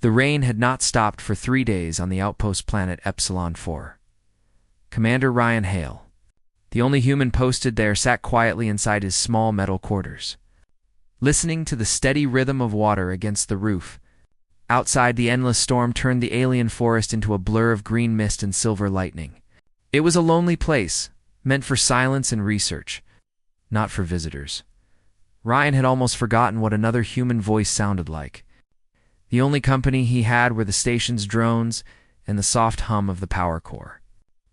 The rain had not stopped for 3 days on the outpost planet Epsilon 4. Commander Ryan Hale, the only human posted there, sat quietly inside his small metal quarters, listening to the steady rhythm of water against the roof. Outside, the endless storm turned the alien forest into a blur of green mist and silver lightning. It was a lonely place, meant for silence and research, not for visitors. Ryan had almost forgotten what another human voice sounded like. The only company he had were the station's drones and the soft hum of the power core.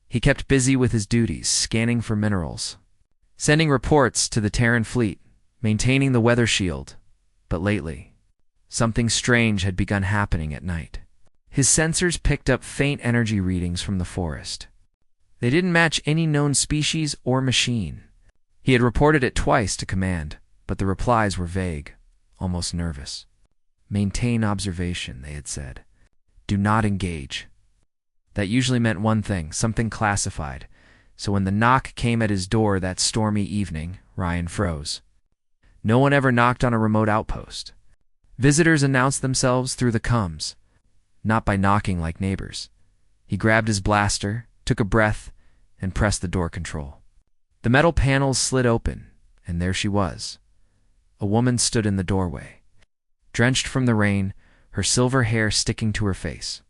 He kept busy with his duties, scanning for minerals, sending reports to the Terran fleet, maintaining the weather shield. But lately, something strange had begun happening at night. His sensors picked up faint energy readings from the forest. They didn't match any known species or machine. He had reported it twice to command, but the replies were vague, almost nervous. "Maintain observation," they had said. "Do not engage." That usually meant one thing, something classified. So when the knock came at his door that stormy evening, Ryan froze. No one ever knocked on a remote outpost. Visitors announced themselves through the comms, not by knocking like neighbors. He grabbed his blaster, took a breath, and pressed the door control. The metal panels slid open, and there she was. A woman stood in the doorway, drenched from the rain, her silver hair sticking to her face.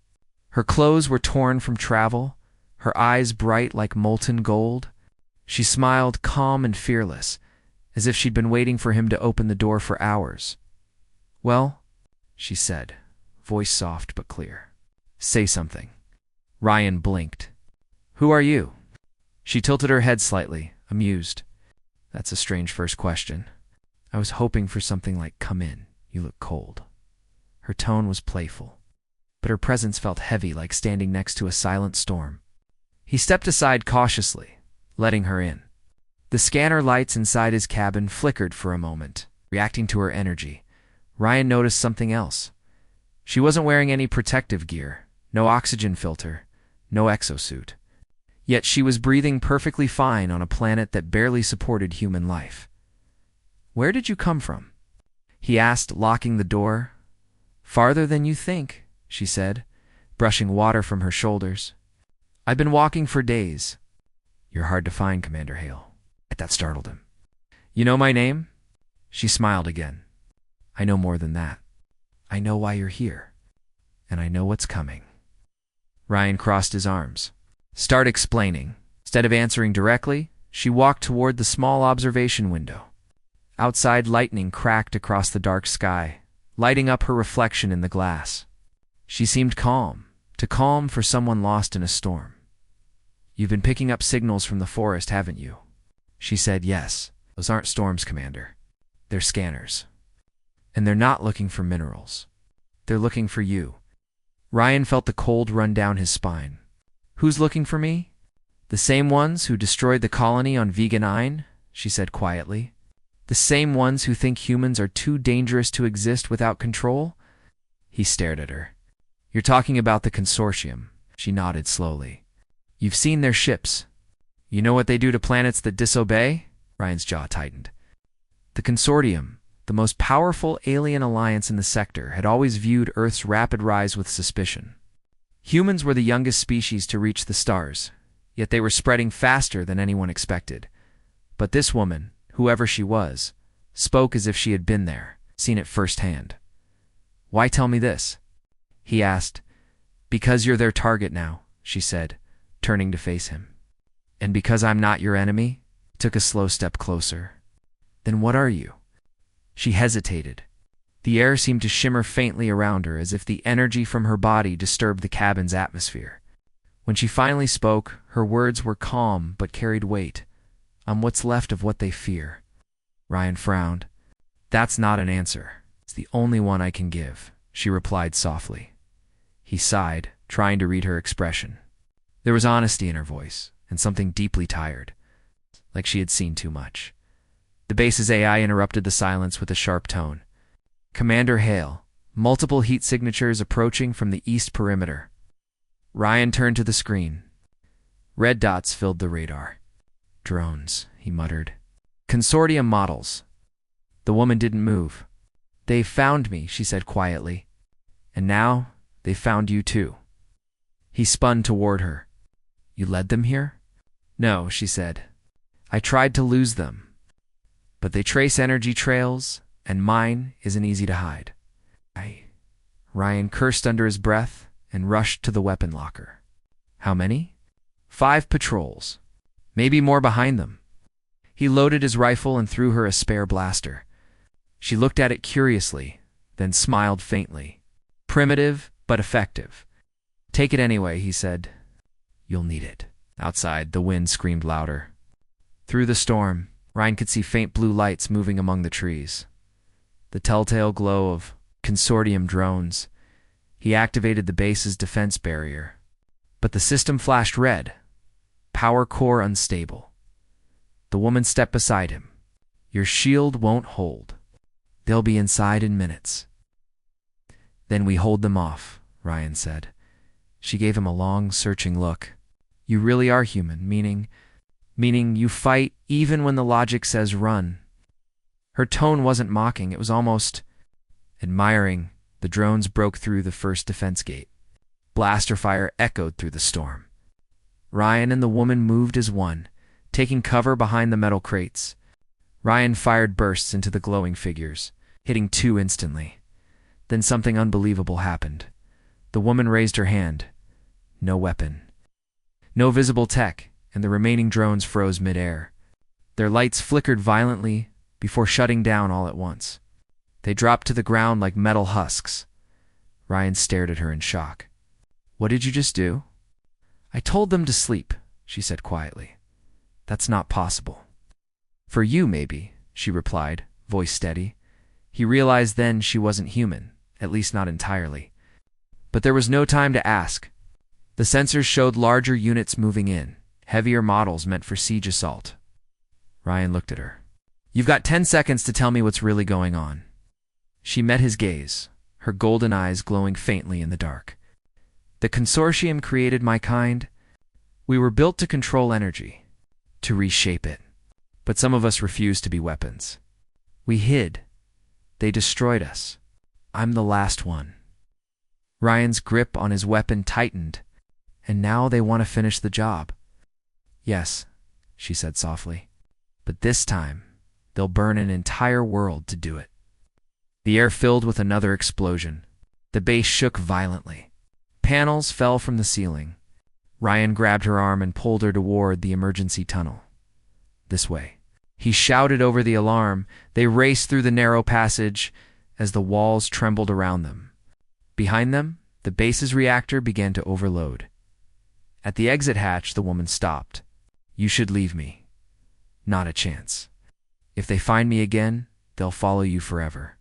Her clothes were torn from travel, her eyes bright like molten gold. She smiled calm and fearless, as if she'd been waiting for him to open the door for hours. "Well," she said, voice soft but clear. "Say something." Ryan blinked. "Who are you?" She tilted her head slightly, amused. "That's a strange first question. I was hoping for something like 'come in, you look cold.'" Her tone was playful, but her presence felt heavy, like standing next to a silent storm. He stepped aside cautiously, letting her in. The scanner lights inside his cabin flickered for a moment, reacting to her energy. Ryan noticed something else. She wasn't wearing any protective gear, no oxygen filter, no exosuit. Yet she was breathing perfectly fine on a planet that barely supported human life. "Where did you come from?" he asked, locking the door. "Farther than you think," she said, brushing water from her shoulders. "I've been walking for days." "You're hard to find, Commander Hale." That startled him. "You know my name?" She smiled again. "I know more than that. I know why you're here, and I know what's coming." Ryan crossed his arms. "Start explaining." Instead of answering directly, she walked toward the small observation window. Outside, lightning cracked across the dark sky, lighting up her reflection in the glass. She seemed calm, too calm for someone lost in a storm. "You've been picking up signals from the forest, haven't you?" She said, "Yes. Those aren't storms, Commander. They're scanners. And they're not looking for minerals. They're looking for you." Ryan felt the cold run down his spine. "Who's looking for me?" "The same ones who destroyed the colony on Vega 9, she said quietly. "The same ones who think humans are too dangerous to exist without control?" He stared at her. "You're talking about the consortium." She nodded slowly. "You've seen their ships. You know what they do to planets that disobey?" Ryan's jaw tightened. The consortium, the most powerful alien alliance in the sector, had always viewed Earth's rapid rise with suspicion. Humans were the youngest species to reach the stars, yet they were spreading faster than anyone expected. But this woman, whoever she was, spoke as if she had been there, seen it firsthand. "Why tell me this?" he asked. "Because you're their target now," she said, turning to face him. "And because I'm not your enemy?" He took a slow step closer. "Then what are you?" She hesitated. The air seemed to shimmer faintly around her, as if the energy from her body disturbed the cabin's atmosphere. When she finally spoke, her words were calm but carried weight. "I'm what's left of what they fear." Ryan frowned. "That's not an answer. It's the only one I can give," she replied softly. He sighed, trying to read her expression. There was honesty in her voice, and something deeply tired, like she had seen too much. The base's AI interrupted the silence with a sharp tone. "Commander Hale, multiple heat signatures approaching from the east perimeter." Ryan turned to the screen. Red dots filled the radar. "Drones," he muttered. "Consortium models." The woman didn't move. "They've found me," she said quietly. "And now They found you too. He spun toward her. You led them here? No, she said. I tried to lose them. But they trace energy trails, and mine isn't easy to hide. Ryan cursed under his breath and rushed to the weapon locker. How many? 5 patrols. Maybe more behind them. He loaded his rifle and threw her a spare blaster. She looked at it curiously, then smiled faintly. Primitive, but effective. Take it anyway, he said. You'll need it. Outside, the wind screamed louder. Through the storm, Ryan could see faint blue lights moving among the trees. The telltale glow of consortium drones. He activated the base's defense barrier. But the system flashed red. Power core unstable. The woman stepped beside him. Your shield won't hold. They'll be inside in minutes. Then we hold them off, Ryan said. She gave him a long, searching look. You really are human, meaning you fight even when the logic says run. Her tone wasn't mocking, it was almost admiring. The drones broke through the first defense gate. Blaster fire echoed through the storm. Ryan and the woman moved as one, taking cover behind the metal crates. Ryan fired bursts into the glowing figures, hitting 2 instantly. Then something unbelievable happened. The woman raised her hand. No weapon. No visible tech, and the remaining drones froze midair. Their lights flickered violently before shutting down all at once. They dropped to the ground like metal husks. Ryan stared at her in shock. What did you just do? I told them to sleep, she said quietly. That's not possible. For you, maybe, she replied, voice steady. He realized then she wasn't human, at least not entirely. But there was no time to ask. The sensors showed larger units moving in, heavier models meant for siege assault. Ryan looked at her. You've got 10 seconds to tell me what's really going on. She met his gaze, her golden eyes glowing faintly in the dark. The consortium created my kind. We were built to control energy, to reshape it. But some of us refused to be weapons. We hid. They destroyed us. I'm the last one. Ryan's grip on his weapon tightened, and now they want to finish the job. Yes, she said softly, but this time they'll burn an entire world to do it. The air filled with another explosion. The base shook violently. Panels fell from the ceiling. Ryan grabbed her arm and pulled her toward the emergency tunnel. This way. He shouted over the alarm. They raced through the narrow passage as the walls trembled around them. Behind them, the base's reactor began to overload. At the exit hatch, the woman stopped. You should leave me. Not a chance. If they find me again, they'll follow you forever.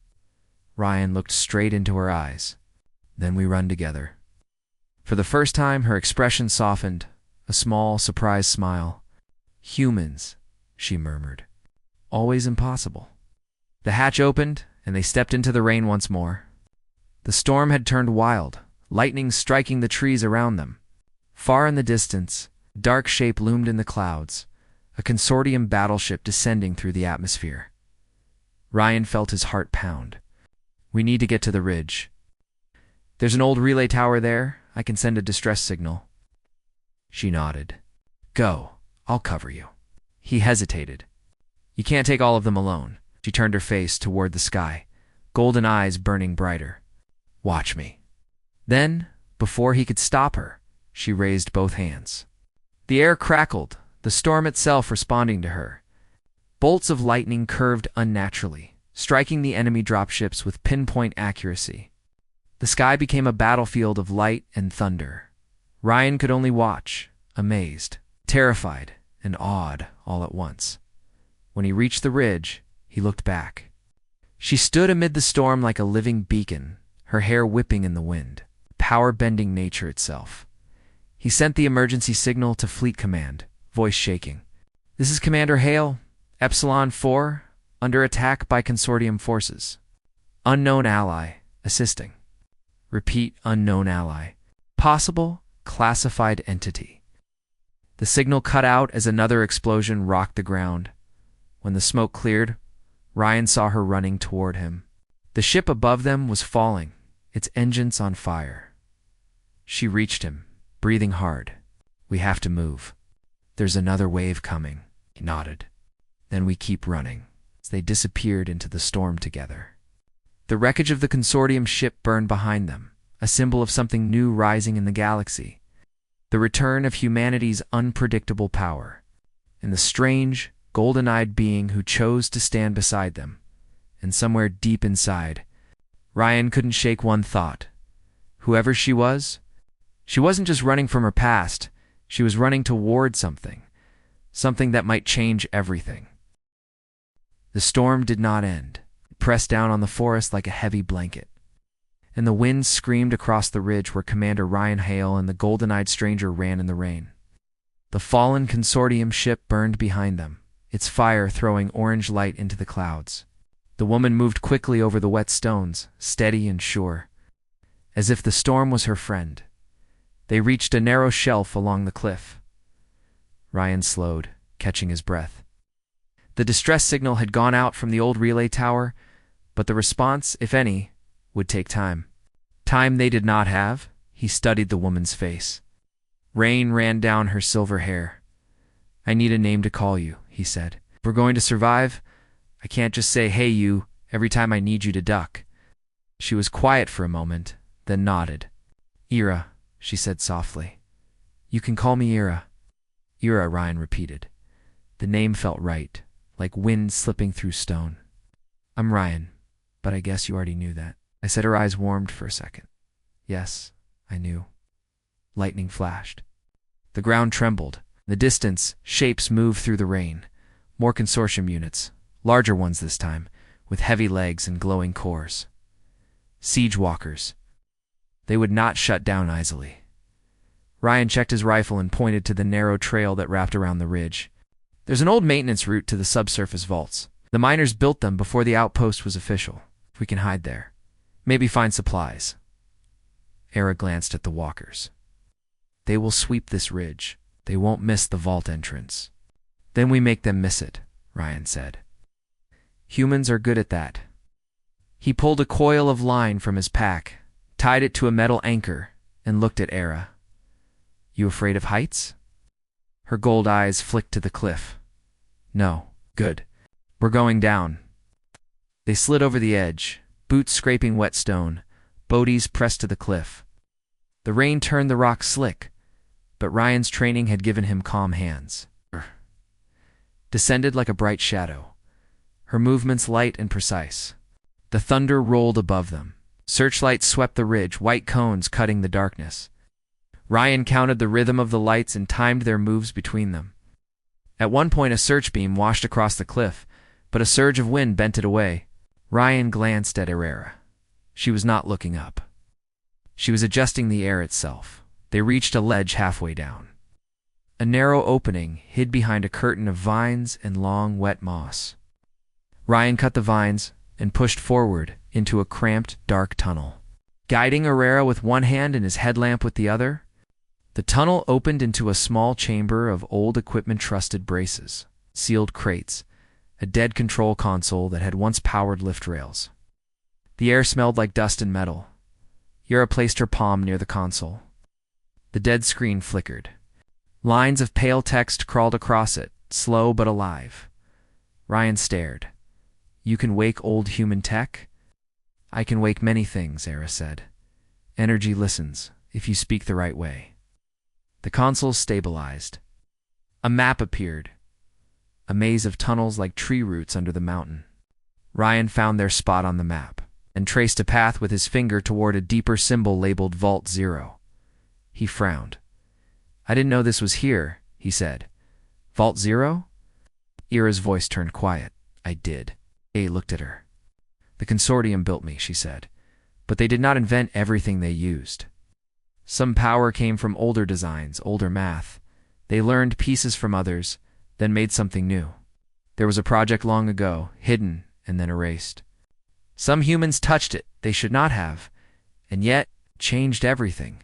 Ryan looked straight into her eyes. Then we run together. For the first time, her expression softened, a small, surprised smile. Humans, she murmured. Always impossible. The hatch opened, and they stepped into the rain once more. The storm had turned wild, lightning striking the trees around them. Far in the distance, a dark shape loomed in the clouds, a consortium battleship descending through the atmosphere. Ryan felt his heart pound. We need to get to the ridge. There's an old relay tower there. I can send a distress signal. She nodded. Go. I'll cover you. He hesitated. You can't take all of them alone. She turned her face toward the sky, golden eyes burning brighter. Watch me. Then, before he could stop her, she raised both hands. The air crackled, the storm itself responding to her. Bolts of lightning curved unnaturally, striking the enemy dropships with pinpoint accuracy. The sky became a battlefield of light and thunder. Ryan could only watch, amazed, terrified, and awed all at once. When he reached the ridge, he looked back. She stood amid the storm like a living beacon, her hair whipping in the wind, power-bending nature itself. He sent the emergency signal to Fleet Command, voice shaking. This is Commander Hale, Epsilon 4, under attack by Consortium forces. Unknown ally, assisting. Repeat, unknown ally. Possible, classified entity. The signal cut out as another explosion rocked the ground. When the smoke cleared, Ryan saw her running toward him. The ship above them was falling, its engines on fire. She reached him, breathing hard. We have to move. There's another wave coming. He nodded. Then we keep running. They disappeared into the storm together. The wreckage of the consortium ship burned behind them, a symbol of something new rising in the galaxy. The return of humanity's unpredictable power, and the strange, golden-eyed being who chose to stand beside them. And somewhere deep inside, Ryan couldn't shake one thought. Whoever she wasn't just running from her past, she was running toward something that might change everything. The storm did not end. It pressed down on the forest like a heavy blanket, and the wind screamed across the ridge where Commander Ryan Hale and the golden-eyed stranger ran in the rain. The fallen consortium ship burned behind them, its fire throwing orange light into the clouds. The woman moved quickly over the wet stones, steady and sure, as if the storm was her friend. They reached a narrow shelf along the cliff. Ryan slowed, catching his breath. The distress signal had gone out from the old relay tower, but the response, if any, would take time. Time they did not have. He studied the woman's face. Rain ran down her silver hair. I need a name to call you, he said. If we're going to survive, I can't just say, hey you, every time I need you to duck. She was quiet for a moment, then nodded. Ira, she said softly. You can call me Ira. Ira, Ryan repeated. The name felt right, like wind slipping through stone. I'm Ryan, but I guess you already knew that. I said. Her eyes warmed for a second. Yes, I knew. Lightning flashed. The ground trembled. In the distance, shapes moved through the rain. More consortium units, larger ones this time, with heavy legs and glowing cores. Siege walkers. They would not shut down easily. Ryan checked his rifle and pointed to the narrow trail that wrapped around the ridge. There's an old maintenance route to the subsurface vaults. The miners built them before the outpost was official. We can hide there. Maybe find supplies. Era glanced at the walkers. They will sweep this ridge. They won't miss the vault entrance. Then we make them miss it, Ryan said. Humans are good at that. He pulled a coil of line from his pack, tied it to a metal anchor, and looked at Era. You afraid of heights? Her gold eyes flicked to the cliff. No. Good. We're going down. They slid over the edge, boots scraping wet stone, bodies pressed to the cliff. The rain turned the rock slick, but Ryan's training had given him calm hands. Descended like a bright shadow, her movements light and precise. The thunder rolled above them. Searchlights swept the ridge, white cones cutting the darkness. Ryan counted the rhythm of the lights and timed their moves between them. At one point, a search beam washed across the cliff, but a surge of wind bent it away. Ryan glanced at Herrera. She was not looking up. She was adjusting the air itself. They reached a ledge halfway down. A narrow opening hid behind a curtain of vines and long, wet moss. Ryan cut the vines and pushed forward into a cramped, dark tunnel. Guiding Herrera with one hand and his headlamp with the other, the tunnel opened into a small chamber of old equipment-trusted braces, sealed crates, a dead control console that had once powered lift rails. The air smelled like dust and metal. Yura placed her palm near the console. The dead screen flickered. Lines of pale text crawled across it, slow but alive. Ryan stared. You can wake old human tech? I can wake many things, Era said. Energy listens, if you speak the right way. The console stabilized. A map appeared. A maze of tunnels like tree roots under the mountain. Ryan found their spot on the map and traced a path with his finger toward a deeper symbol labeled Vault 0. He frowned. I didn't know this was here, he said. Vault 0? Ira's voice turned quiet. I did. A looked at her. The consortium built me, she said, but they did not invent everything they used. Some power came from older designs, older math. They learned pieces from others, then made something new. There was a project long ago, hidden and then erased. Some humans touched it, they should not have, and yet changed everything.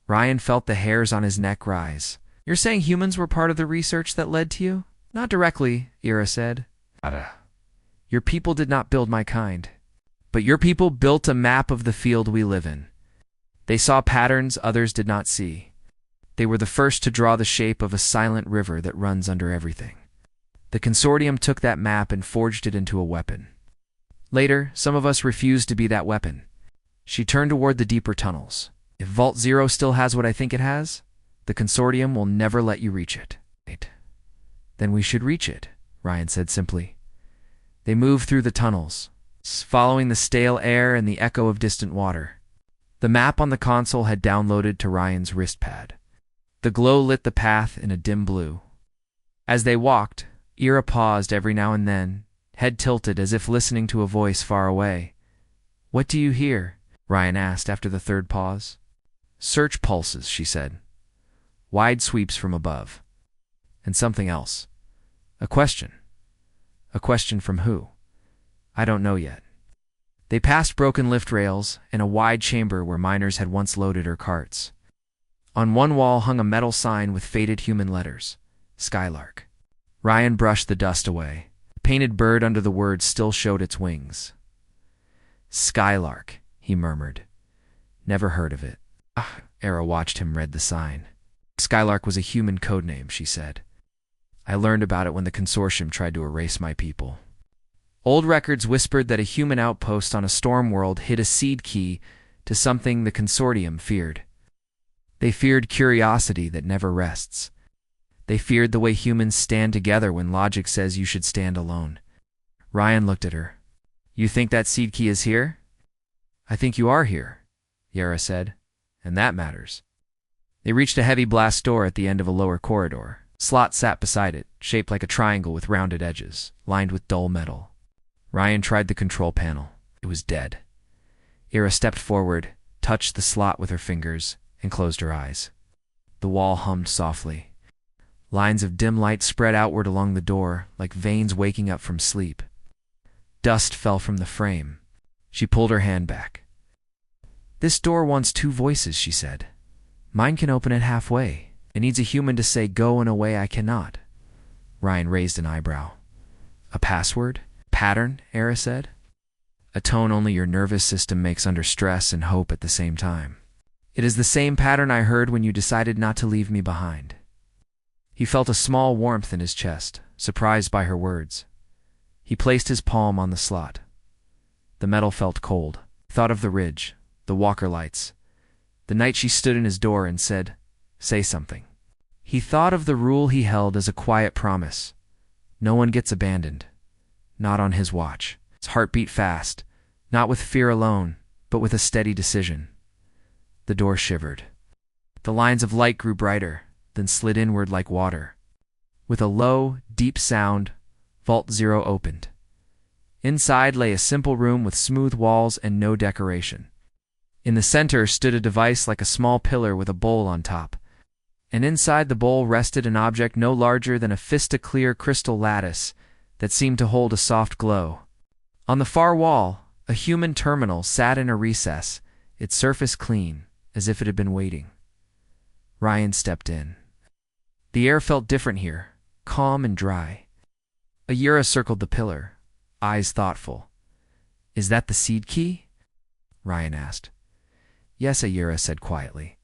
Ryan felt the hairs on his neck rise. You're saying humans were part of the research that led to you? Not directly, Ira said. Your people did not build my kind, but your people built a map of the field we live in. They saw patterns others did not see. They were the first to draw the shape of a silent river that runs under everything. The consortium took that map and forged it into a weapon. Later, some of us refused to be that weapon. She turned toward the deeper tunnels. If Vault Zero still has what I think it has, the consortium will never let you reach it. Then we should reach it, Ryan said simply. They moved through the tunnels, following the stale air and the echo of distant water. The map on the console had downloaded to Ryan's wrist pad. The glow lit the path in a dim blue. As they walked, Ira paused every now and then, head tilted as if listening to a voice far away. "What do you hear?" Ryan asked after the third pause. "Search pulses," she said. "Wide sweeps from above." And something else. A question. A question from who? I don't know yet. They passed broken lift rails and a wide chamber where miners had once loaded her carts. On one wall hung a metal sign with faded human letters, Skylark. Ryan brushed the dust away. The painted bird under the words still showed its wings. Skylark, he murmured. Never heard of it. Era watched him read the sign. Skylark was a human codename, she said. I learned about it when the consortium tried to erase my people. Old records whispered that a human outpost on a storm world hid a seed key to something the consortium feared. They feared curiosity that never rests. They feared the way humans stand together when logic says you should stand alone. Ryan looked at her. You think that seed key is here? I think you are here, Yara said, and that matters. They reached a heavy blast door at the end of a lower corridor. Slot sat beside it, shaped like a triangle with rounded edges, lined with dull metal. Ryan tried the control panel. It was dead. Ira stepped forward, touched the slot with her fingers, and closed her eyes. The wall hummed softly. Lines of dim light spread outward along the door, like veins waking up from sleep. Dust fell from the frame. She pulled her hand back. This door wants two voices, she said. Mine can open it halfway. It needs a human to say go in a way I cannot. Ryan raised an eyebrow. A password? Pattern, Era said. A tone only your nervous system makes under stress and hope at the same time. It is the same pattern I heard when you decided not to leave me behind. He felt a small warmth in his chest, surprised by her words. He placed his palm on the slot. The metal felt cold. He thought of the ridge, the walker lights, the night she stood in his door and said, say something. He thought of the rule he held as a quiet promise. No one gets abandoned. Not on his watch. His heart beat fast, not with fear alone, but with a steady decision. The door shivered. The lines of light grew brighter, then slid inward like water. With a low, deep sound, Vault Zero opened. Inside lay a simple room with smooth walls and no decoration. In the center stood a device like a small pillar with a bowl on top, and inside the bowl rested an object no larger than a fist-clear crystal lattice that seemed to hold a soft glow. On the far wall, a human terminal sat in a recess, its surface clean, as if it had been waiting. Ryan stepped in. The air felt different here, calm and dry. Ayura circled the pillar, eyes thoughtful. Is that the seed key? Ryan asked. Yes, Ayura said quietly.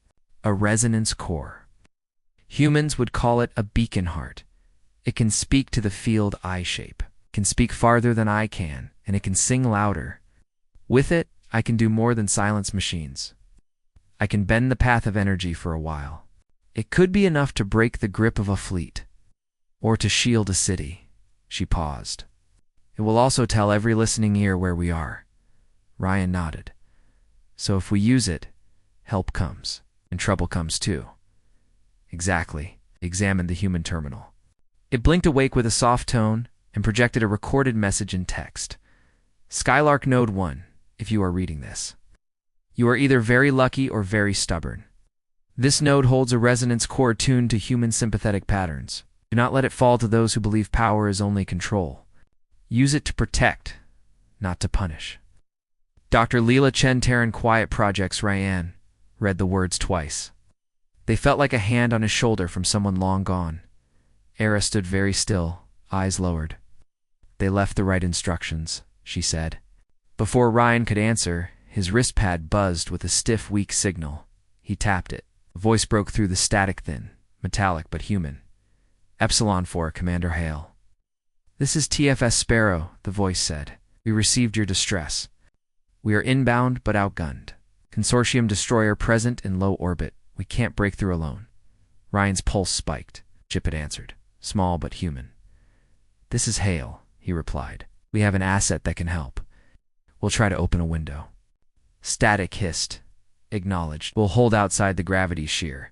A resonance core. Humans would call it a beacon heart. It can speak to the field I shape, can speak farther than I can, and it can sing louder. With it, I can do more than silence machines. I can bend the path of energy for a while. It could be enough to break the grip of a fleet, or to shield a city. She paused. It will also tell every listening ear where we are. Ryan nodded. So if we use it, help comes, and trouble comes too. Exactly. He examined the human terminal. It blinked awake with a soft tone and projected a recorded message in text. Skylark Node 1, if you are reading this. You are either very lucky or very stubborn. This node holds a resonance core tuned to human sympathetic patterns. Do not let it fall to those who believe power is only control. Use it to protect, not to punish. Dr. Leela Chen Taran Quiet Projects Ryan read the words twice. They felt like a hand on his shoulder from someone long gone. Era stood very still, eyes lowered. They left the right instructions, she said. Before Ryan could answer, His wrist pad buzzed with a stiff, weak signal. He tapped it. A voice broke through the static, thin, metallic but human. Epsilon 4, Commander Hale. This is TFS Sparrow, the voice said. We received your distress. We are inbound but outgunned. Consortium destroyer present in low orbit. We can't break through alone. Ryan's pulse spiked. Chip had answered. Small but human. This is Hale, he replied. We have an asset that can help. We'll try to open a window. Static hissed. Acknowledged. We'll hold outside the gravity shear.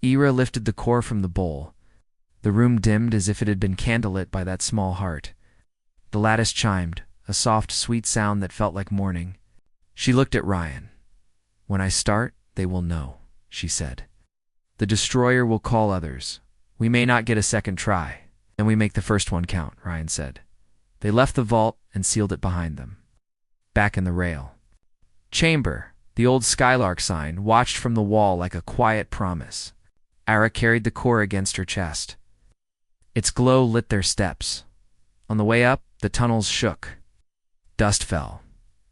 Ira lifted the core from the bowl. The room dimmed as if it had been candlelit by that small heart. The lattice chimed, a soft, sweet sound that felt like morning. She looked at Ryan. When I start, they will know, she said. The destroyer will call others. We may not get a second try. Then we make the first one count, Ryan said. They left the vault and sealed it behind them. Back in the rail. Chamber, the old Skylark sign, watched from the wall like a quiet promise. Ara carried the core against her chest. Its glow lit their steps. On the way up, the tunnels shook. Dust fell.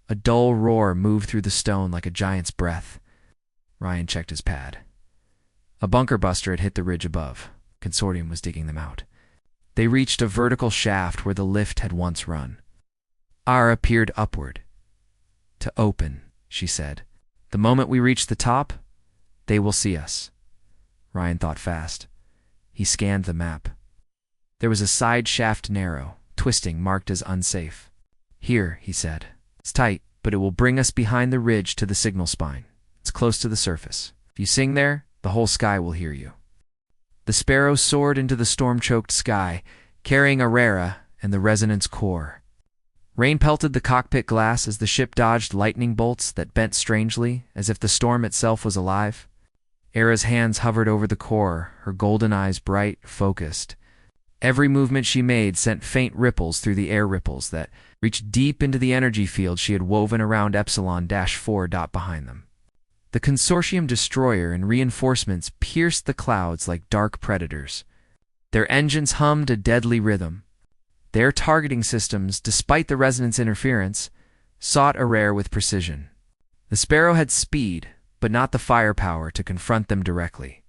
A dull roar moved through the stone like a giant's breath. Ryan checked his pad. A bunker buster had hit the ridge above. Consortium was digging them out. They reached a vertical shaft where the lift had once run. Ara peered upward. To open, she said. The moment we reach the top, they will see us. Ryan thought fast. He scanned the map. There was a side shaft narrow, twisting, marked as unsafe. Here, he said. It's tight, but it will bring us behind the ridge to the signal spine. It's close to the surface. If you sing there, the whole sky will hear you. The Sparrow soared into the storm-choked sky, carrying Aurora and the resonance core. Rain pelted the cockpit glass as the ship dodged lightning bolts that bent strangely, as if the storm itself was alive. Era's hands hovered over the core, her golden eyes bright, focused. Every movement she made sent faint ripples through the air ripples that reached deep into the energy field she had woven around Epsilon-4 behind them. The Consortium destroyer and reinforcements pierced the clouds like dark predators. Their engines hummed a deadly rhythm. Their targeting systems, despite the resonance interference, sought Aurora with precision. The Sparrow had speed, but not the firepower to confront them directly.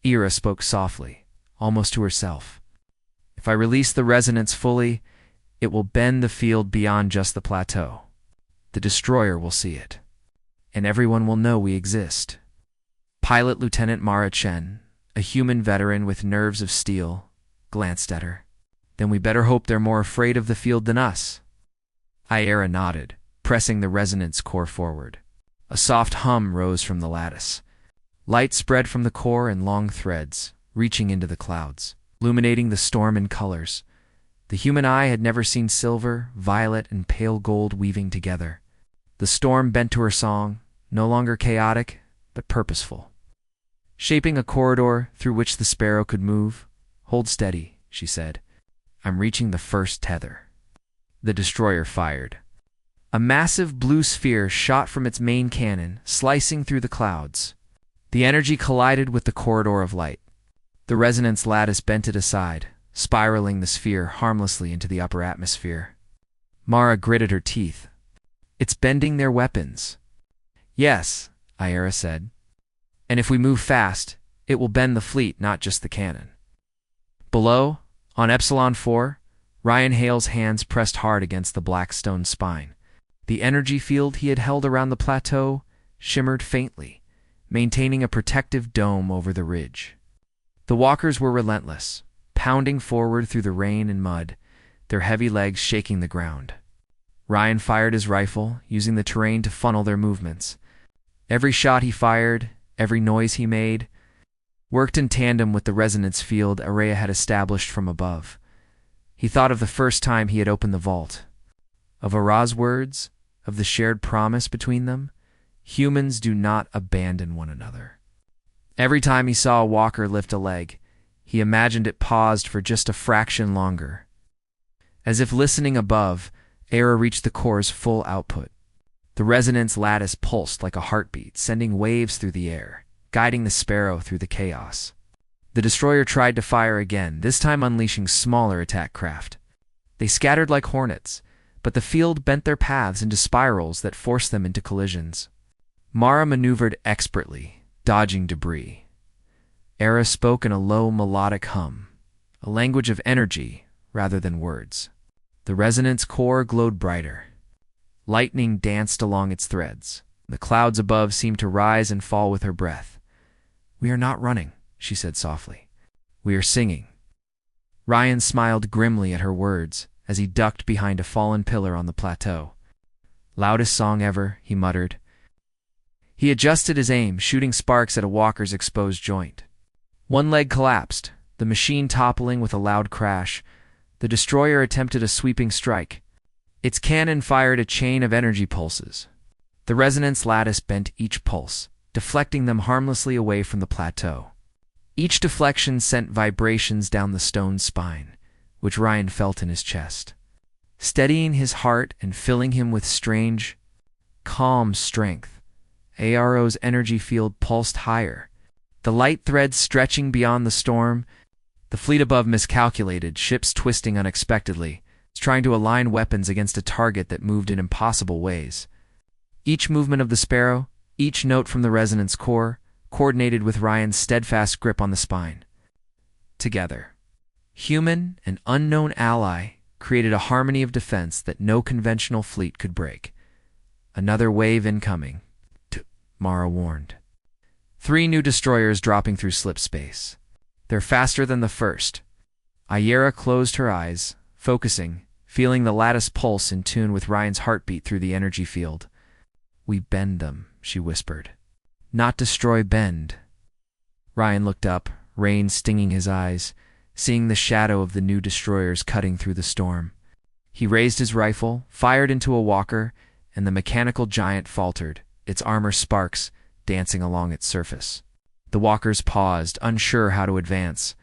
Ira spoke softly, almost to herself. If I release the resonance fully, it will bend the field beyond just the plateau. The destroyer will see it, and everyone will know we exist. Pilot Lieutenant Mara Chen, a human veteran with nerves of steel, glanced at her. Then we better hope they're more afraid of the field than us. Ira nodded, pressing the resonance core forward. A soft hum rose from the lattice. Light spread from the core in long threads, reaching into the clouds, illuminating the storm in colors. The human eye had never seen silver, violet, and pale gold weaving together. The storm bent to her song, no longer chaotic, but purposeful. Shaping a corridor through which the Sparrow could move. Hold steady, she said. I'm reaching the first tether. The destroyer fired. A massive blue sphere shot from its main cannon, slicing through the clouds. The energy collided with the corridor of light. The resonance lattice bent it aside, spiraling the sphere harmlessly into the upper atmosphere. Mara gritted her teeth. It's bending their weapons. Yes, Ira said. And if we move fast, it will bend the fleet, not just the cannon. Below, on Epsilon-4, Ryan Hale's hands pressed hard against the black stone spine. The energy field he had held around the plateau shimmered faintly, maintaining a protective dome over the ridge. The walkers were relentless, pounding forward through the rain and mud, their heavy legs shaking the ground. Ryan fired his rifle, using the terrain to funnel their movements. Every shot he fired, every noise he made, worked in tandem with the resonance field Araya had established from above. He thought of the first time he had opened the vault, of Ara's words, of the shared promise between them. Humans do not abandon one another. Every time he saw a walker lift a leg, he imagined it paused for just a fraction longer. As if listening above, Ara reached the core's full output. The resonance lattice pulsed like a heartbeat, sending waves through the air, guiding the Sparrow through the chaos. The destroyer tried to fire again, this time unleashing smaller attack craft. They scattered like hornets, but the field bent their paths into spirals that forced them into collisions. Mara maneuvered expertly, dodging debris. Era spoke in a low melodic hum, a language of energy rather than words. The resonance core glowed brighter. Lightning danced along its threads. The clouds above seemed to rise and fall with her breath. "We are not running," she said softly. "We are singing." Ryan smiled grimly at her words as he ducked behind a fallen pillar on the plateau. "Loudest song ever," he muttered. He adjusted his aim, shooting sparks at a walker's exposed joint. One leg collapsed, the machine toppling with a loud crash. The destroyer attempted a sweeping strike. Its cannon fired a chain of energy pulses. The resonance lattice bent each pulse, deflecting them harmlessly away from the plateau. Each deflection sent vibrations down the stone spine, which Ryan felt in his chest, steadying his heart and filling him with strange, calm strength. Aro's energy field pulsed higher, the light threads stretching beyond the storm. The fleet above miscalculated, ships twisting unexpectedly, trying to align weapons against a target that moved in impossible ways. Each movement of the sparrow, each note from the resonance core, coordinated with Ryan's steadfast grip on the spine. Together, human and unknown ally created a harmony of defense that no conventional fleet could break. "Another wave incoming," Mara warned. 3 new destroyers dropping through slip space. "They're faster than the first." Ayera closed her eyes, focusing, feeling the lattice pulse in tune with Ryan's heartbeat through the energy field. "We bend them," she whispered. "Not destroy, bend." Ryan looked up, rain stinging his eyes, seeing the shadow of the new destroyers cutting through the storm. He raised his rifle, fired into a walker, and the mechanical giant faltered, its armor sparks dancing along its surface. The walkers paused, unsure how to advance,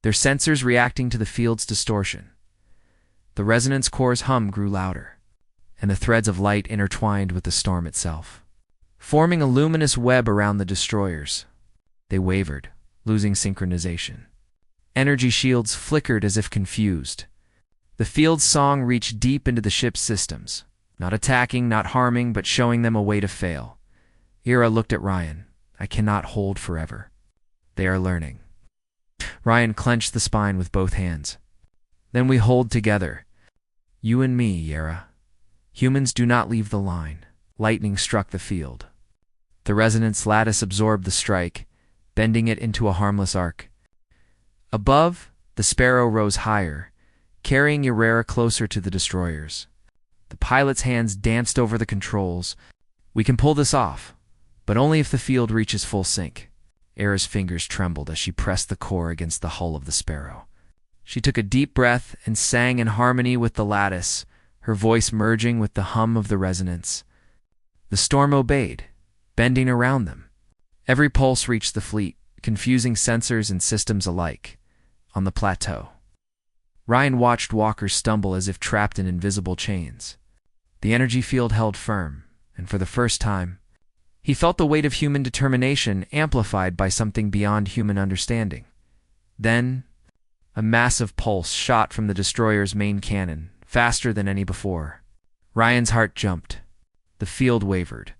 their sensors reacting to the field's distortion. The resonance core's hum grew louder, and the threads of light intertwined with the storm itself, forming a luminous web around the destroyers. They wavered, losing synchronization. Energy shields flickered as if confused. The field's song reached deep into the ship's systems, not attacking, not harming, but showing them a way to fail. Era looked at Ryan. "I cannot hold forever." "They are learning." Ryan clenched the spine with both hands. "Then we hold together. You and me, Yera. Humans do not leave the line." Lightning struck the field. The resonance lattice absorbed the strike, bending it into a harmless arc. Above, the sparrow rose higher, carrying Yera closer to the destroyers. The pilot's hands danced over the controls. "We can pull this off, but only if the field reaches full sync." Era's fingers trembled as she pressed the core against the hull of the sparrow. She took a deep breath and sang in harmony with the lattice, her voice merging with the hum of the resonance. The storm obeyed, bending around them. Every pulse reached the fleet, confusing sensors and systems alike. On the plateau, Ryan watched walkers stumble as if trapped in invisible chains. The energy field held firm, and for the first time, he felt the weight of human determination amplified by something beyond human understanding. Then, a massive pulse shot from the destroyer's main cannon, faster than any before. Ryan's heart jumped. The field wavered.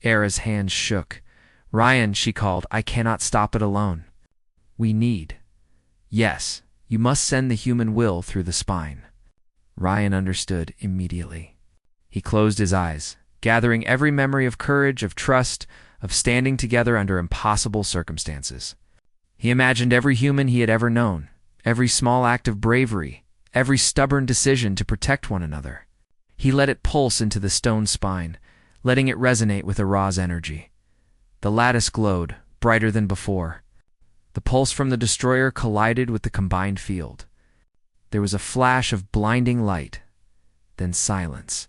Era's hands shook. "Ryan," she called, "I cannot stop it alone. We need." "Yes, you must send the human will through the spine." Ryan understood immediately. He closed his eyes, gathering every memory of courage, of trust, of standing together under impossible circumstances. He imagined every human he had ever known, every small act of bravery, every stubborn decision to protect one another. He let it pulse into the stone spine, letting it resonate with Era's energy. The lattice glowed, brighter than before. The pulse from the destroyer collided with the combined field. There was a flash of blinding light, then silence.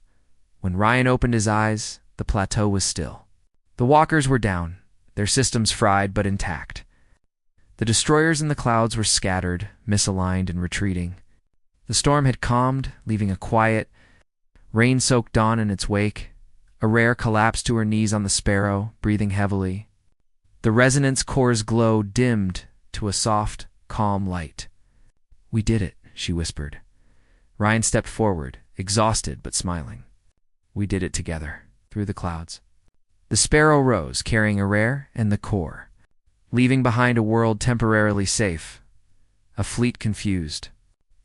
When Ryan opened his eyes, the plateau was still. The walkers were down, their systems fried but intact. The destroyers in the clouds were scattered, misaligned, and retreating. The storm had calmed, leaving a quiet, rain-soaked dawn in its wake. Era collapsed to her knees on the sparrow, breathing heavily. The resonance core's glow dimmed to a soft, calm light. "We did it," she whispered. Ryan stepped forward, exhausted but smiling. We did it together, through the clouds. The sparrow rose, carrying a rare and the core, leaving behind a world temporarily safe, a fleet confused,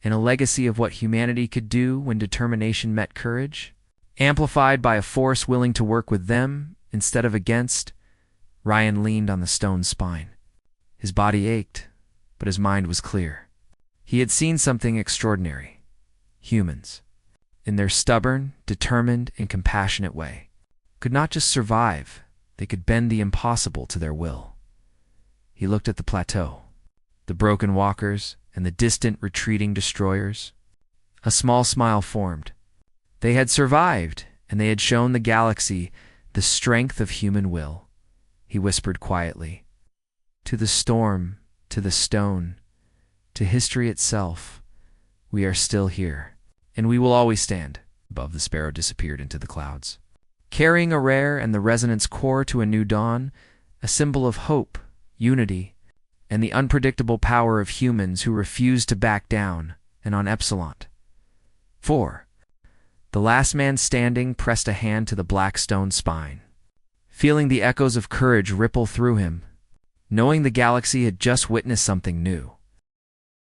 and a legacy of what humanity could do when determination met courage, amplified by a force willing to work with them instead of against. Ryan leaned on the stone spine. His body ached, but his mind was clear. He had seen something extraordinary. Humans, in their stubborn, determined, and compassionate way, could not just survive, they could bend the impossible to their will. He looked at the plateau, the broken walkers, and the distant, retreating destroyers. A small smile formed. They had survived, and they had shown the galaxy the strength of human will. He whispered quietly, "To the storm, to the stone, to history itself, we are still here, and we will always stand." Above, the sparrow disappeared into the clouds, carrying a rare and the resonance core to a new dawn, a symbol of hope, unity, and the unpredictable power of humans who refuse to back down. And on Epsilon 4, the last man standing pressed a hand to the black stone spine, feeling the echoes of courage ripple through him, knowing the galaxy had just witnessed something new.